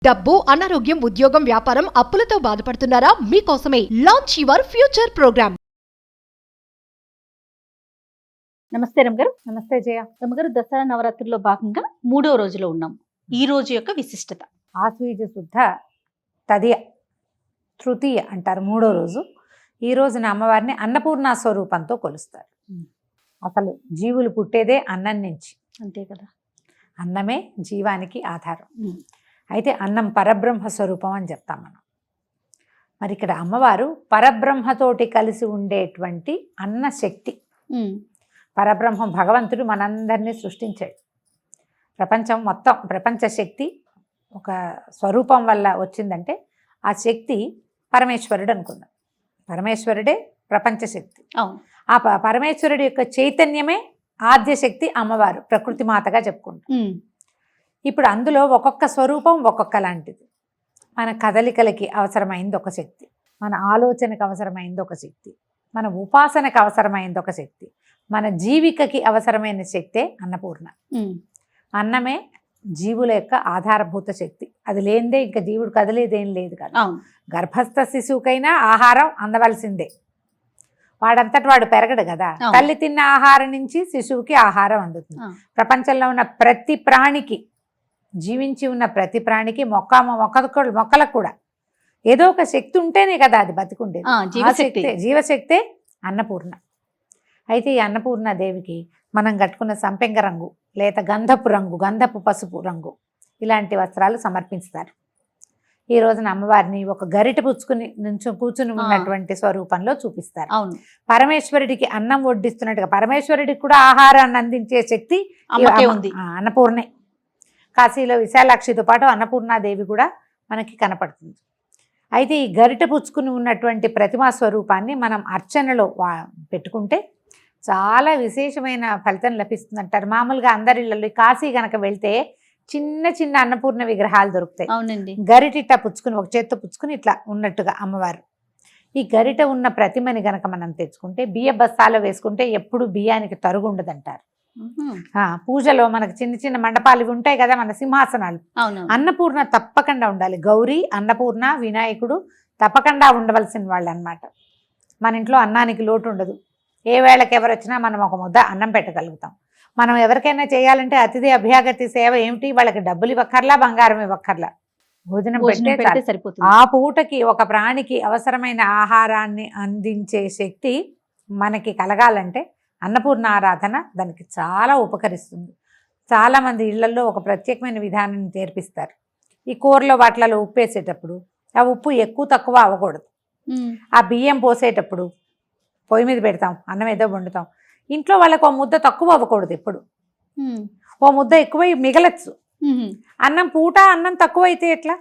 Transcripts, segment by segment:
డబ్బు, అనారోగ్యం, ఉద్యోగం, వ్యాపారం, అప్పులతో బాధపడుతున్నారా? మీకోసమే లాంచ్ యువర్ ఫ్యూచర్ ప్రోగ్రామ్. నమస్తే రమగారు. నమస్తే జయ. రమగారు, దసరా నవరాత్రుల్లో భాగంగా 3వ రోజులో ఉన్నాం. ఈ రోజు యొక్క విశిష్టత ఆశ్వీజ శుద్ధ తదియ తృతీయ అంటారు, 3వ రోజు. ఈ రోజున అమ్మవారిని అన్నపూర్ణ స్వరూపంతో కొలుస్తారు. అసలు జీవులు పుట్టేదే అన్నం నుంచి, అంతే కదా. అన్నమే జీవానికి ఆధారం. అయితే అన్నం పరబ్రహ్మ స్వరూపం అని చెప్తాం మనం. మరి ఇక్కడ అమ్మవారు పరబ్రహ్మతోటి కలిసి ఉండేటువంటి అన్న శక్తి. పరబ్రహ్మం భగవంతుడు మనందరినీ సృష్టించాడు. ప్రపంచం మొత్తం, ప్రపంచ శక్తి ఒక స్వరూపం వల్ల వచ్చిందంటే ఆ శక్తి పరమేశ్వరుడు అనుకుందాం. పరమేశ్వరుడే ప్రపంచ శక్తి. ఆ పరమేశ్వరుడి యొక్క చైతన్యమే ఆద్యశక్తి అమ్మవారు, ప్రకృతి మాతగా చెప్పుకుంటాం. ఇప్పుడు అందులో ఒక్కొక్క స్వరూపం ఒక్కొక్క లాంటిది. మన కదలికలకి అవసరమైంది ఒక శక్తి, మన ఆలోచనకు అవసరమైంది ఒక శక్తి, మన ఉపాసనకు అవసరమైంది ఒక శక్తి, మన జీవికకి అవసరమైన శక్తే అన్నపూర్ణ. అన్నమే జీవుల యొక్క ఆధారభూత శక్తి. అది లేనిదే ఇంకా జీవుడు కదిలేదేం లేదు కదా. గర్భస్థ శిశువుకైనా ఆహారం అందవలసిందే, వాడంతటి వాడు పెరగడు కదా. తల్లి తిన్న ఆహారం నుంచి శిశువుకి ఆహారం అందుతుంది. ప్రపంచంలో ఉన్న ప్రతి ప్రాణికి, జీవించి ఉన్న ప్రతి ప్రాణికి, మొక్కలకు కూడా ఏదో ఒక శక్తి ఉంటేనే కదా అది బతికుండేది. జీవశక్తే అన్నపూర్ణ. అయితే ఈ అన్నపూర్ణ దేవికి మనం కట్టుకున్న సంపెంగ రంగు, లేత గంధపు రంగు, గంధపు పసుపు రంగు ఇలాంటి వస్త్రాలు సమర్పిస్తారు. ఈ రోజున అమ్మవారిని ఒక గరిట పుచ్చుకుని కూర్చుని ఉన్నటువంటి స్వరూపంలో చూపిస్తారు. పరమేశ్వరుడికి అన్నం వడ్డిస్తున్నట్టుగా పరమేశ్వరుడికి కూడా ఆహారాన్ని అందించే శక్తి అన్నపూర్ణే. కాశీలో విశాలాక్షితో పాటు అన్నపూర్ణాదేవి కూడా మనకి కనపడుతుంది. అయితే ఈ గరిట పుచ్చుకుని ఉన్నటువంటి ప్రతిమా స్వరూపాన్ని మనం అర్చనలో పెట్టుకుంటే చాలా విశేషమైన ఫలితం లభిస్తుందంటారు. మామూలుగా అందరిళ్ళలో కాశీ గనక వెళ్తే చిన్న చిన్న అన్నపూర్ణ విగ్రహాలు దొరుకుతాయి. అవునండి. గరిట పుచ్చుకుని, ఒక చేత్తో పుచ్చుకుని ఇట్లా ఉన్నట్టుగా అమ్మవారు. ఈ గరిట ఉన్న ప్రతిమని గనక మనం తెచ్చుకుంటే బియ్య బస్తాలో వేసుకుంటే ఎప్పుడు బియ్యానికి తరుగు ఉండదంటారు. పూజలో మనకు చిన్న చిన్న మండపాలు ఇవి ఉంటాయి కదా, మన సింహాసనాలు. అన్నపూర్ణ తప్పకుండా ఉండాలి. గౌరీ, అన్నపూర్ణ, వినాయకుడు తప్పకుండా ఉండవలసిన వాళ్ళు అన్నమాట. మన ఇంట్లో అన్నానికి లోటు ఉండదు. ఏ వేళకి ఎవరు వచ్చినా మనం ఒక ముద్ద అన్నం పెట్టగలుగుతాం. మనం ఎవరికైనా చేయాలంటే అతిథి అభ్యాగతి సేవ ఏమిటి, వాళ్ళకి డబ్బులు ఇవ్వక్కర్లా, బంగారం ఇవ్వక్కర్లా, భోజనం పెడితే సరిపోతుంది. ఆ పూటకి ఒక ప్రాణికి అవసరమైన ఆహారాన్ని అందించే శక్తి మనకి కలగాలంటే అన్నపూర్ణ ఆరాధన దానికి చాలా ఉపకరిస్తుంది. చాలామంది ఇళ్లలో ఒక ప్రత్యేకమైన విధానాన్ని నేర్పిస్తారు. ఈ కూరలో వాటిలలో ఉప్పు వేసేటప్పుడు ఆ ఉప్పు ఎక్కువ తక్కువ అవ్వకూడదు. ఆ బియ్యం పోసేటప్పుడు పొయ్యి మీద పెడతాం, అన్నం ఏదో వండుతాం, ఇంట్లో వాళ్ళకు ఓ ముద్ద తక్కువ అవ్వకూడదు. ఎప్పుడు ఓ ముద్ద ఎక్కువ మిగలచ్చు. అన్నం పూట అన్నం తక్కువ అయితే ఎట్లా?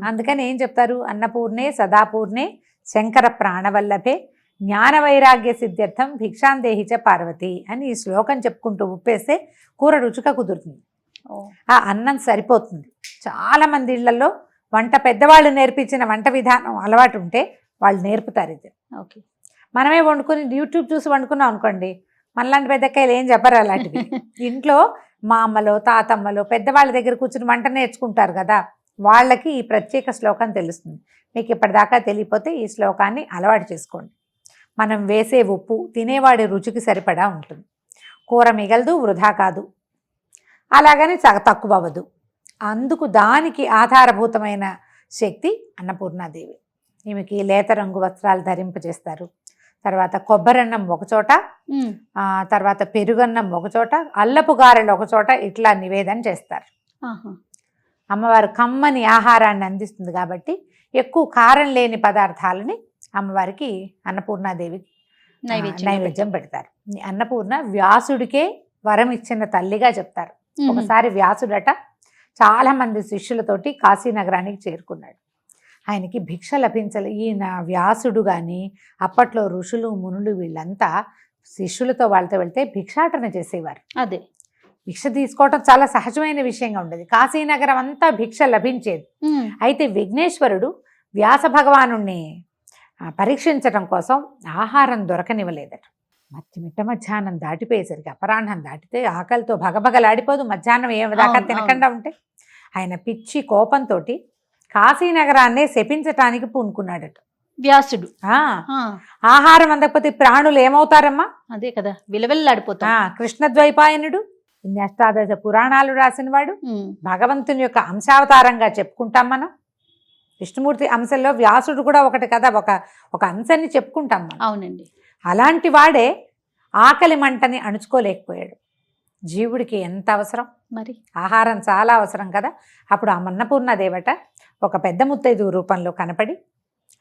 అందుకని ఏం చెప్తారు, అన్నపూర్ణే సదాపూర్ణే శంకర ప్రాణవల్లభే జ్ఞాన వైరాగ్య సిద్ధ్యర్థం భిక్షాందేహిచ పార్వతి అని ఈ శ్లోకం చెప్పుకుంటూ ఉప్పేస్తే కూర రుచిగా కుదురుతుంది. ఆ అన్నం సరిపోతుంది. చాలామంది ఇళ్లలో వంట పెద్దవాళ్ళు నేర్పించిన వంట విధానం అలవాటు ఉంటే వాళ్ళు నేర్పుతారు ఇది. మనమే వండుకొని యూట్యూబ్ చూసి వండుకున్నాం అనుకోండి, మనలాంటి పెద్దకాయలు ఏం చెప్పరు అలాంటివి. ఇంట్లో మా అమ్మలో, తాతమ్మలో, పెద్దవాళ్ళ దగ్గర కూర్చుని వంట నేర్చుకుంటారు కదా, వాళ్ళకి ఈ ప్రత్యేక శ్లోకం తెలుస్తుంది. మీకు ఇప్పటిదాకా తెలియపోతే ఈ శ్లోకాన్ని అలవాటు చేసుకోండి. మనం వేసే ఉప్పు తినేవాడి రుచికి సరిపడా ఉంటుంది. కూర మిగలదు, వృధా కాదు, అలాగని తక్కువ అవ్వదు. అందుకు దానికి ఆధారభూతమైన శక్తి అన్నపూర్ణాదేవి. ఈమెకి లేత రంగు వస్త్రాలు ధరింపజేస్తారు. తర్వాత కొబ్బరన్నం ఒకచోట, తర్వాత పెరుగన్నం ఒకచోట, అల్లపు గారెలు ఒకచోట ఇట్లా నివేదన చేస్తారు. అమ్మవారు కమ్మని ఆహారాన్ని అందిస్తుంది కాబట్టి ఎక్కువ కారం లేని పదార్థాలని అమ్మవారికి అన్నపూర్ణాదేవికి నైవేద్యం పెడతారు. అన్నపూర్ణ వ్యాసుడికే వరం ఇచ్చిన తల్లిగా చెప్తారు. ఒకసారి వ్యాసుడట చాలా మంది శిష్యులతోటి కాశీనగరానికి చేరుకున్నాడు. ఆయనకి భిక్ష లభించలే. ఈయన వ్యాసుడు కానీ అప్పట్లో ఋషులు మునులు వీళ్ళంతా శిష్యులతో వాళ్ళతో వెళ్తే భిక్షాటన చేసేవారు. అదే భిక్ష తీసుకోవటం చాలా సహజమైన విషయంగా ఉండేది. కాశీనగరం అంతా భిక్ష లభించేది. అయితే విఘ్నేశ్వరుడు వ్యాస భగవానుణ్ణి పరీక్షించడం కోసం ఆహారం దొరకనివ్వలేదట. మిట్ట మధ్యాహ్నం దాటిపోయేసరికి, అపరాహ్నం దాటితే ఆకలితో భగభగలాడిపోదు మధ్యాహ్నం ఏమి దాకా తినకుండా ఉంటే. ఆయన పిచ్చి కోపంతో కాశీనగరాన్నే శపించటానికి పూనుకున్నాడట. వ్యాసుడు. ఆహారం అందకపోతే ప్రాణులు ఏమవుతారమ్మా? అదే కదా, విలవెల్లాడిపోతా. కృష్ణద్వైపాయనుడు ఇన్ని అష్టాదశ పురాణాలు రాసిన వాడు, భగవంతుని యొక్క అంశావతారంగా చెప్పుకుంటాం మనం. విష్ణుమూర్తి అంశంలో వ్యాసుడు కూడా ఒకటి కదా, ఒక అంశాన్ని చెప్పుకుంటాం మనం. అవునండి. అలాంటి వాడే ఆకలి మంటని అణుచుకోలేకపోయాడు. జీవుడికి ఎంత అవసరం మరి, ఆహారం చాలా అవసరం కదా. అప్పుడు ఆ అన్నపూర్ణ దేవత ఒక పెద్ద ముత్తైదు రూపంలో కనపడి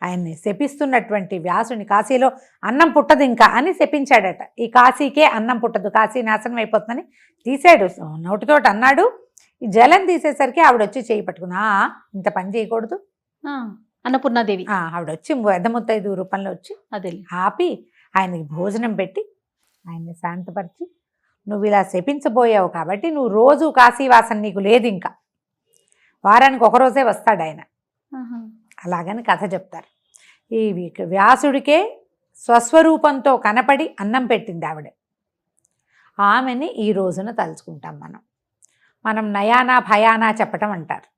ఆయన్ని శపిస్తున్నటువంటి వ్యాసుని, కాశీలో అన్నం పుట్టదు ఇంకా అని శపించాడట. ఈ కాశీకే అన్నం పుట్టదు, కాశీ నాశనం అయిపోతుందని తీసాడు, నోటితోటి అన్నాడు. ఈ జలం తీసేసరికి ఆవిడొచ్చి చేయి పట్టుకున్నా, ఇంత పని చేయకూడదు. అన్నపూర్ణాదేవి ఆవిడొచ్చి పెద్ద ముత్తైదు రూపంలో వచ్చి అదే ఆపి ఆయనకి భోజనం పెట్టి ఆయన్ని శాంతపరిచి, నువ్వు ఇలా శపించబోయావు కాబట్టి నువ్వు రోజు కాశీవాసం నీకు లేదు, ఇంకా వారానికి ఒకరోజే వస్తాడు ఆయన. అలాగని కథ చెప్తారు. ఈ వ్యాసుడికే స్వస్వరూపంతో కనపడి అన్నం పెట్టింది ఆవిడ. ఆమెని ఈ రోజున తలుచుకుంటాం మనం నయానా భయానా చెప్పటం అంటారు.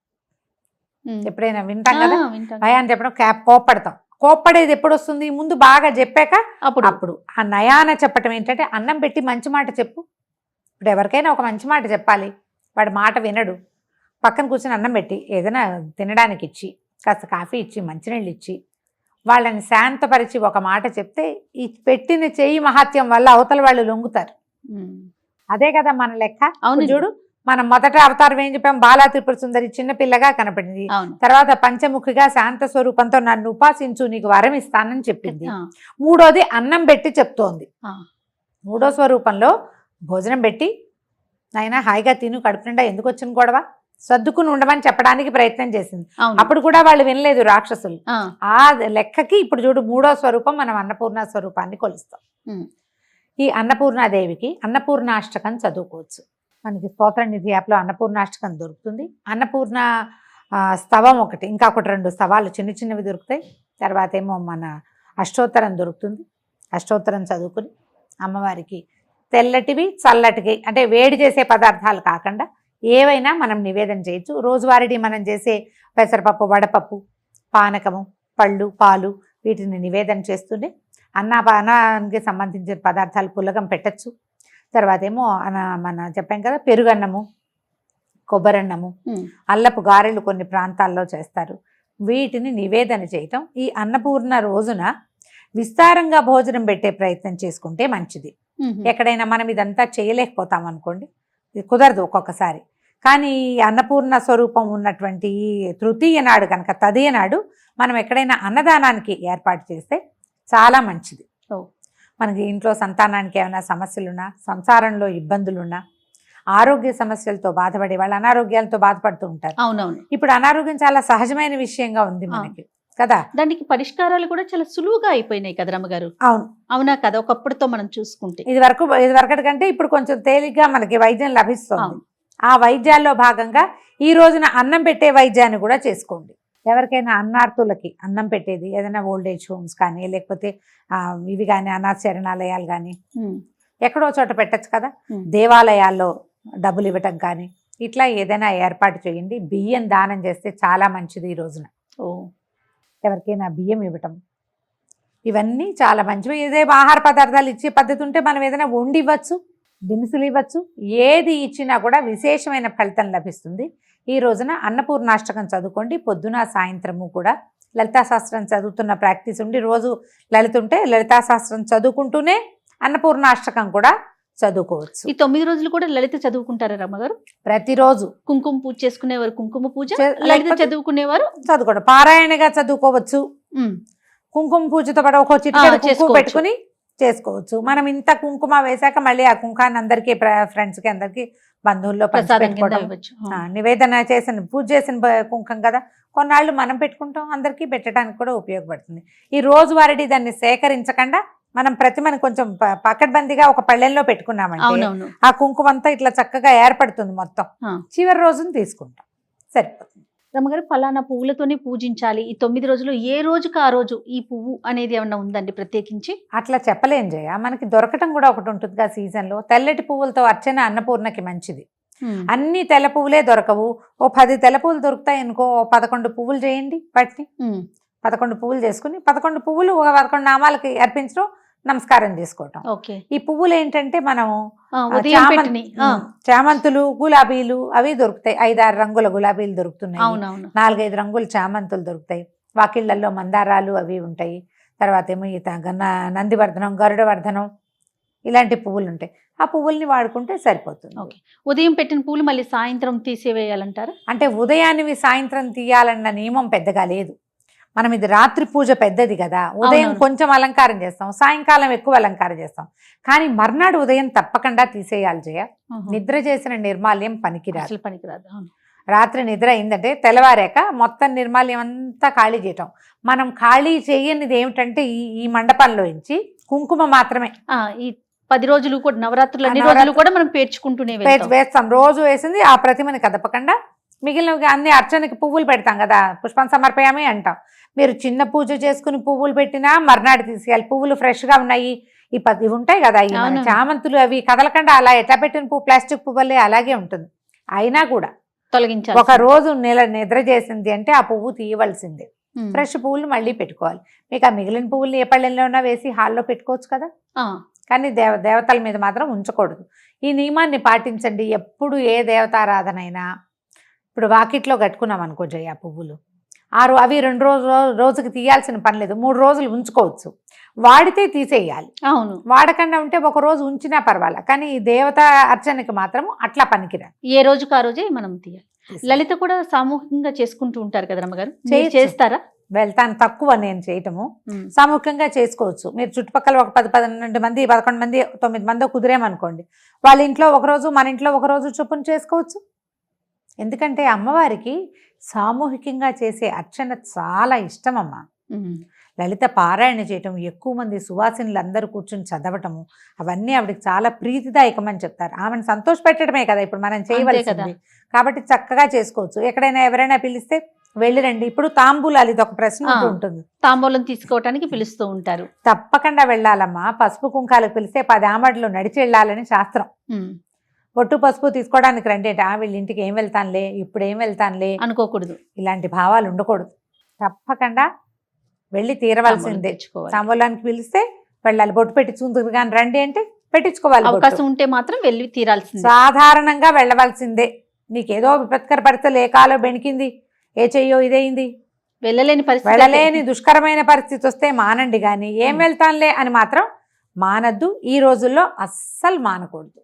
ఎప్పుడైనా వింటాం కదా, భయాన్ని చెప్పడం, కోప్పడతాం. కోప్పడేది ఎప్పుడు వస్తుంది? ముందు బాగా చెప్పాక అప్పుడు ఆ నయాన చెప్పటం ఏంటంటే, అన్నం పెట్టి మంచి మాట చెప్పు. ఇప్పుడు ఎవరికైనా ఒక మంచి మాట చెప్పాలి, వాడి మాట వినడు. పక్కన కూర్చొని అన్నం పెట్టి ఏదైనా తినడానికి ఇచ్చి, కాస్త కాఫీ ఇచ్చి, మంచినీళ్ళు ఇచ్చి, వాళ్ళని శాంతపరిచి ఒక మాట చెప్తే ఈ పెట్టిన చెయ్యి మహాత్యం వల్ల అవతల వాళ్ళు లొంగుతారు. అదే కదా మన లెక్క. అవును చూడు, మనం మొదట అవతారం ఏం చెప్పాం? బాలా త్రిపుర సుందరి చిన్నపిల్లగా కనపడింది. తర్వాత పంచముఖిగా శాంత స్వరూపంతో నన్ను ఉపాసించు, నీకు వరం ఇస్తానని చెప్పింది. మూడోది అన్నం పెట్టి చెప్తోంది. మూడో స్వరూపంలో భోజనం పెట్టి, నాయన హాయిగా తిను, కడుపు నిండా ఎందుకు వచ్చిన గొడవ, సర్దుకుని ఉండమని చెప్పడానికి ప్రయత్నం చేసింది. అప్పుడు కూడా వాళ్ళు వినలేదు రాక్షసులు. ఆ లెక్కకి ఇప్పుడు చూడు, మూడో స్వరూపం మనం అన్నపూర్ణ స్వరూపాన్ని కొలుస్తాం. ఈ అన్నపూర్ణాదేవికి అన్నపూర్ణాష్టకం చదువుకోవచ్చు. మనకి స్తోత్ర నిధి యాప్లో అన్నపూర్ణాష్టకం దొరుకుతుంది. అన్నపూర్ణ స్తవం ఒకటి, ఇంకా ఒకటి 2 స్తవాలు చిన్న చిన్నవి దొరుకుతాయి. తర్వాత ఏమో మన అష్టోత్తరం దొరుకుతుంది. అష్టోత్తరం చదువుకుని అమ్మవారికి తెల్లటివి చల్లటివి, అంటే వేడి చేసే పదార్థాలు కాకుండా ఏవైనా మనం నివేదన చేయొచ్చు. రోజువారీ మనం చేసే పెసరపప్పు, వడపప్పు, పానకము, పళ్ళు, పాలు వీటిని నివేదన చేస్తుంటే అన్నానికి సంబంధించిన పదార్థాలు పులగం పెట్టచ్చు. తర్వాత ఏమో మన చెప్పాం కదా, పెరుగన్నము, కొబ్బరన్నము, అల్లపు గారెలు కొన్ని ప్రాంతాల్లో చేస్తారు. వీటిని నివేదన చేయటం ఈ అన్నపూర్ణ రోజున విస్తారంగా భోజనం పెట్టే ప్రయత్నం చేసుకుంటే మంచిది. ఎక్కడైనా మనం ఇదంతా చేయలేకపోతాం అనుకోండి, ఇది కుదరదు ఒక్కొక్కసారి. కానీ అన్నపూర్ణ స్వరూపం ఉన్నటువంటి తృతీయ నాడు కనుక, తదియ నాడు మనం ఎక్కడైనా అన్నదానానికి ఏర్పాటు చేస్తే చాలా మంచిది. మనకి ఇంట్లో సంతానానికి ఏమైనా సమస్యలున్నా, సంసారంలో ఇబ్బందులున్నా, ఆరోగ్య సమస్యలతో బాధపడే వాళ్ళు అనారోగ్యాలతో బాధపడుతూ ఉంటారు. అవునవును. ఇప్పుడు అనారోగ్యం చాలా సహజమైన విషయంగా ఉంది మనకి కదా. దానికి పరిష్కారాలు కూడా చాలా సులువుగా అయిపోయినాయి కదా రమ్మగారు. అవును, అవునా కదా. ఒకప్పుడుతో మనం చూసుకుంటే ఇది వరకటి కంటే ఇప్పుడు కొంచెం తేలిగ్గా మనకి వైద్యం లభిస్తుంది. ఆ వైద్యాల్లో భాగంగా ఈ రోజున అన్నం పెట్టే వైద్యాన్ని కూడా చేసుకోండి. ఎవరికైనా అన్నార్థులకి అన్నం పెట్టేది, ఏదైనా ఓల్డేజ్ హోమ్స్ కానీ, లేకపోతే ఇవి కానీ అనాథ శరణాలయాలు కానీ ఎక్కడో చోట పెట్టచ్చు కదా. దేవాలయాల్లో డబ్బులు ఇవ్వటం కానీ ఇట్లా ఏదైనా ఏర్పాటు చేయండి. బియ్యం దానం చేస్తే చాలా మంచిది ఈ రోజున. ఎవరికైనా బియ్యం ఇవ్వటం, ఇవన్నీ చాలా మంచివి. ఏదే ఆహార పదార్థాలు ఇచ్చే పద్ధతి ఉంటే మనం ఏదైనా వండి ఇవ్వచ్చు, దినుసులు ఇవ్వచ్చు. ఏది ఇచ్చినా కూడా విశేషమైన ఫలితం లభిస్తుంది. ఈ రోజున అన్నపూర్ణాష్టకం చదువుకోండి. పొద్దున సాయంత్రము కూడా లలితా శాస్త్రం చదువుతున్న ప్రాక్టీస్ ఉండి రోజు లలితుంటే లలితా శాస్త్రం చదువుకుంటూనే అన్నపూర్ణాష్టకం కూడా చదువుకోవచ్చు. ఈ 9 రోజులు కూడా లలిత చదువుకుంటారా రమ్మగారు? ప్రతిరోజు కుంకుమ పూజ చేసుకునేవారు కుంకుమ పూజ, లలిత చదువుకునేవారు చదువుకోవడం, పారాయణగా చదువుకోవచ్చు. కుంకుమ పూజతో పాటు ఒక చిటికెడు పెట్టుకుని చేసుకోవచ్చు. మనం ఇంత కుంకుమ వేశాక మళ్ళీ ఆ కుంకాన్ని అందరికీ, ఫ్రెండ్స్కి, అందరికి, బంధువుల్లో నివేదన చేసిన పూజ చేసిన కుంకం కదా, కొన్నాళ్ళు మనం పెట్టుకుంటాం, అందరికీ పెట్టడానికి కూడా ఉపయోగపడుతుంది. ఈ రోజువారీ దాన్ని సేకరించకుండా మనం ప్రతిమని కొంచెం పకడ్బందీగా ఒక పళ్ళెంలో పెట్టుకున్నామంటే ఆ కుంకుమ అంతా ఇట్లా చక్కగా ఏర్పడుతుంది. మొత్తం చివరి రోజున తీసుకుంటాం, సరిపోతుంది. రమ్మగారు, ఫలానా పువ్వులతోనే పూజించాలి ఈ 9 రోజులు, ఏ రోజుకి ఆ రోజు ఈ పువ్వు అనేది ఏమన్నా ఉందండి ప్రత్యేకించి? అట్లా చెప్పలేం జయ. మనకి దొరకటం కూడా ఒకటి ఉంటుంది కదా సీజన్లో. తెల్లటి పువ్వులతో అర్చన అన్నపూర్ణకి మంచిది. అన్ని తెల్ల పువ్వులే దొరకవు. ఓ 10 తెల్ల పువ్వులు దొరుకుతాయి అనుకో, 11 పువ్వులు చేయండి వాటిని. 11 పువ్వులు చేసుకుని 11 పువ్వులు ఒక 11 నామాలకి అర్పించడం, నమస్కారం చేసుకోవటం. ఓకే. ఈ పువ్వులు ఏంటంటే మనం ఉదయం పెట్టినవి. చామంతులు, గులాబీలు అవి దొరుకుతాయి. 5-6 రంగుల గులాబీలు దొరుకుతున్నాయి, అవునవును. 4-5 రంగుల చామంతులు దొరుకుతాయి. వాకిళ్లలో మందారాలు అవి ఉంటాయి. తర్వాత ఏమో ఈ నందివర్ధనం, గరుడవర్ధనం ఇలాంటి పువ్వులు ఉంటాయి. ఆ పువ్వుల్ని వాడుకుంటే సరిపోతుంది. ఓకే. ఉదయం పెట్టిన పూలు మళ్ళీ సాయంత్రం తీసేవేయాలంటారా? అంటే ఉదయాన్నివి సాయంత్రం తీయాలన్న నియమం పెద్దగా లేదు. మనం ఇది రాత్రి పూజ పెద్దది కదా, ఉదయం అవునవును. కొంచెం అలంకారం చేస్తాం, సాయంకాలం ఎక్కువ అలంకారం చేస్తాం. కానీ మర్నాడు ఉదయం తప్పకుండా తీసేయాలి జయ. నిద్ర చేసిన నిర్మాల్యం పనికిరాదు. అసలు పనికిరాదు. అవును. రాత్రి నిద్ర అయిందంటే తెల్లవారాక మొత్తం నిర్మాల్యం అంతా ఖాళీ చేయటం. మనం ఖాళీ చేయనిది ఏమిటంటే ఈ మండపంలో నుంచి కుంకుమ మాత్రమే. ఈ 10 రోజులు కూడా, నవరాత్రులు అన్ని రోజులు కూడా మనం పేర్చుకుంటూనే వేస్తాం. రోజు వేసింది ఆ ప్రతిమని కదపకుండా మిగిలినవి అన్ని అర్చనకి పువ్వులు పెడతాం కదా, పుష్పం సమర్పయామి అంటాం. మీరు చిన్న పూజ చేసుకుని పువ్వులు పెట్టినా మర్నాడు తీసేయాలి. పువ్వులు ఫ్రెష్గా ఉన్నాయి. ఇవి ఉంటాయి కదా, ఈ మన చామంతులు అవి కదలకుండా అలా ఎట్లా పెట్టిన పువ్వు ప్లాస్టిక్ పువ్వులే అలాగే ఉంటుంది. అయినా కూడా తొలగించాలి. ఒక రోజు నిద్ర చేసింది అంటే ఆ పువ్వు తీయవలసిందే. ఫ్రెష్ పువ్వులు మళ్ళీ పెట్టుకోవాలి. మీకు ఆ మిగిలిన పువ్వులు ఏ పళ్ళెంలోనా వేసి హాల్లో పెట్టుకోవచ్చు కదా, కానీ దేవతల మీద మాత్రం ఉంచకూడదు. ఈ నియమాన్ని పాటించండి. ఎప్పుడు ఏ దేవతారాధన అయినా, ఇప్పుడు వాకిట్లో కట్టుకున్నాం అనుకో జయ, పువ్వులు అవి 2 రోజుకి తీయాల్సిన పని లేదు. 3 రోజులు ఉంచుకోవచ్చు. వాడితే తీసేయాలి. అవును. వాడకుండా ఉంటే ఒక రోజు ఉంచినా పర్వాలేదు. కానీ ఈ దేవత అర్చనకి మాత్రం అట్లా పనికిరాదు. ఏ రోజుకి ఆ రోజే మనం తీయాలి. లలిత కూడా సామూహికంగా చేసుకుంటూ ఉంటారు కదా రమ్మగారు, చేస్తారా? వెళ్తాను, తక్కువ నేను చేయటము. సామూహికంగా చేసుకోవచ్చు. మీరు చుట్టుపక్కల ఒక 10-12 మంది, 11 మంది, 9 మంది కుదిరేమనుకోండి, వాళ్ళ ఇంట్లో ఒకరోజు, మన ఇంట్లో ఒకరోజు చొప్పున చేసుకోవచ్చు. ఎందుకంటే అమ్మవారికి సామూహికంగా చేసే అర్చన చాలా ఇష్టం అమ్మ. లలిత పారాయణ చేయటం, ఎక్కువ మంది సువాసినులు అందరూ కూర్చుని చదవటము, అవన్నీ ఆవిడకి చాలా ప్రీతిదాయకమని చెప్తారు. ఆమెను సంతోషపెట్టడమే కదా ఇప్పుడు మనం చేయవలసింది. కాబట్టి చక్కగా చేసుకోవచ్చు. ఎక్కడైనా ఎవరైనా పిలిస్తే వెళ్ళి రండి. ఇప్పుడు తాంబూలాలు, ఇది ఒక ప్రశ్న ఉంటుంది. తాంబూలం తీసుకోవటానికి పిలుస్తూ ఉంటారు. తప్పకుండా వెళ్ళాలమ్మా. పసుపు కుంకాలకు పిలిస్తే 10 ఆమడలు నడిచి వెళ్ళాలని శాస్త్రం. పొట్టు పసుపు తీసుకోవడానికి రండి అంటే వీళ్ళ ఇంటికి ఏం వెళ్తానులే, ఇప్పుడు ఏం వెళ్తానులే అనుకోకూడదు. ఇలాంటి భావాలు ఉండకూడదు. తప్పకుండా వెళ్ళి తీరవలసిందే. తాంబూలానికి పిలిస్తే వెళ్ళాలి. బొట్టు పెట్టించుకుంటుంది కానీ రండి అంటే పెట్టించుకోవాలి. అవకాశం ఉంటే మాత్రం వెళ్ళి తీరాల్సిందే. సాధారణంగా వెళ్ళవలసిందే. నీకేదో విపత్కర పరిస్థితులు, ఏ కాలో బెణికింది, ఏ చెయ్యో ఇదైంది, వెళ్ళలేని దుష్కరమైన పరిస్థితి వస్తే మానండి. కానీ ఏం వెళ్తానులే అని మాత్రం మానద్దు. ఈ రోజుల్లో అస్సలు మానకూడదు.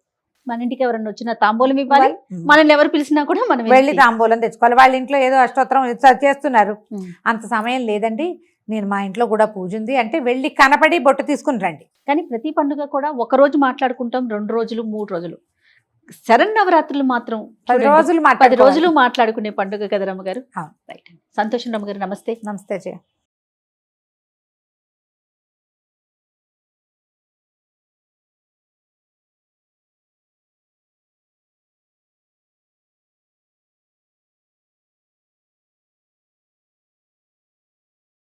మన ఇంటికి ఎవరన్నా వచ్చినా తాంబూలం ఇవ్వాలి. మనల్ని ఎవరు పిలిచినా కూడా మనం వెళ్ళి తాంబూలం తెచ్చుకోవాలి. వాళ్ళ ఇంట్లో ఏదో అష్టోత్తరం చేస్తున్నారు, అంత సమయం లేదండి, నేను మా ఇంట్లో కూడా పూజ ఉంది అంటే వెళ్ళి కనపడి బొట్టు తీసుకుని రండి. కానీ ప్రతి పండుగ కూడా ఒక రోజు మాట్లాడుకుంటాం, 2 రోజులు 3 రోజులు. శరన్నవరాత్రులు మాత్రం 10 రోజులు మాట్లాడుకునే పండుగ కదా రమ్మగారు. సంతోషం రమ్మగారు. నమస్తే. నమస్తే జయ.